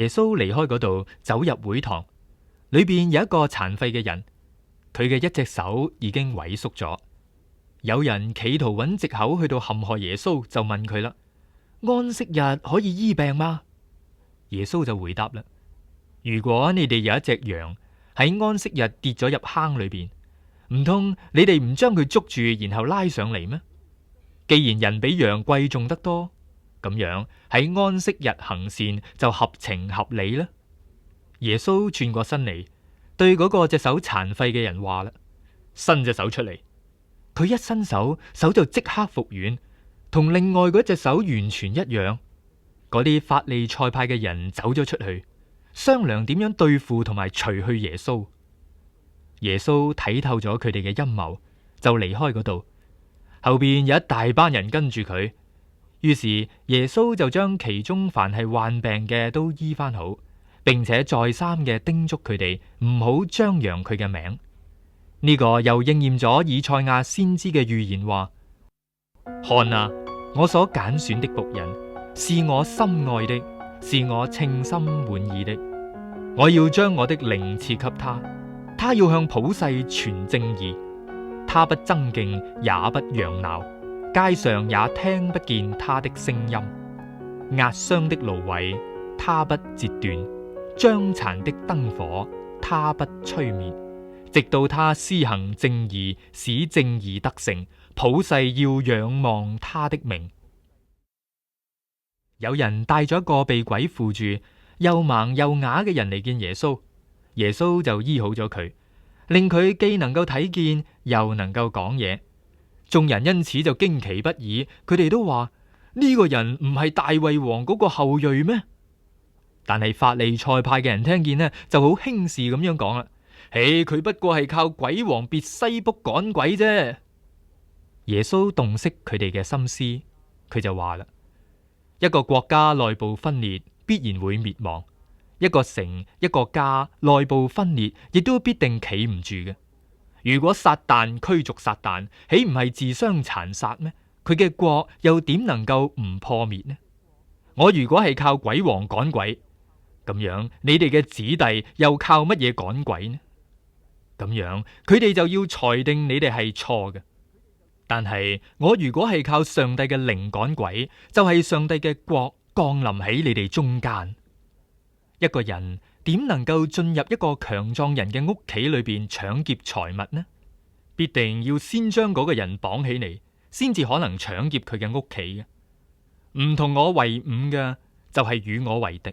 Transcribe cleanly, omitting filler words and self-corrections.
耶穌離開嗰度，走入會堂，裏邊有一個殘廢嘅人，佢嘅一隻手已經萎縮咗。有人企圖揾藉口去到陷害耶穌，就問佢啦：安息日可以醫病嗎？耶穌就回答啦：如果你哋有一隻羊喺安息日跌咗入坑裏邊，唔通你哋唔將佢捉住，然後拉上嚟咩？既然人比羊貴重得多，咁樣喺安息日行善就合情合理啦。耶穌轉過身嚟，對嗰個隻手殘廢嘅人話啦：伸隻手出嚟。佢一伸手，手就即刻復原，同另外嗰隻手完全一樣。嗰啲法利賽派嘅人走咗出去，商量點樣對付同埋除去耶穌。耶穌睇透咗佢哋嘅陰謀，就離開嗰度。後邊有一大班人跟住佢。於是耶穌就將其中凡係患病嘅都醫翻好，並且再三嘅叮囑佢哋唔好張揚佢嘅名。呢個又應驗咗以賽亞先知嘅預言話：看啊，我所揀選的僕人，是我心愛的，是我稱心滿意的。我要將我的靈賜給他，他要向普世傳正義。他不爭競，也不嚷鬧。街上也聽不見他的聲音，壓傷的蘆葦他不折斷，將殘的燈火他不吹滅，直到他施行正義，使正義得勝，普世要仰望他的名。有人帶咗一個被鬼附住又盲又啞嘅人嚟見耶穌，耶穌就醫好咗佢，令佢既能夠睇見又能夠講嘢。眾人因此就驚奇不已，佢哋都話：呢個人唔係大衛王嗰個後裔咩？但係法利賽派嘅人聽見呢，就好輕視咁樣講啦：佢不過係靠鬼王別西卜趕鬼啫。耶穌洞悉佢哋嘅心思，佢就話啦：一個國家內部分裂，必然會滅亡；一個城、一個家內部分裂，亦都必定企唔住嘅。如果撒旦驅逐撒旦，豈唔係自相殘殺咩？佢嘅國又點能夠唔破滅呢？我如果係靠鬼王趕鬼，咁樣你哋嘅子弟又靠乜嘢趕鬼呢？咁樣佢哋就要裁定你哋係錯嘅。但係我如果係靠上帝嘅靈趕鬼，就係上帝嘅國降臨喺你哋中間。一個人點能夠進入一個強壯人嘅屋企裏邊搶劫財物呢？必定要先將嗰個人綁起嚟，先至可能搶劫佢嘅屋企嘅。唔同我為伍嘅，就係與我為敵。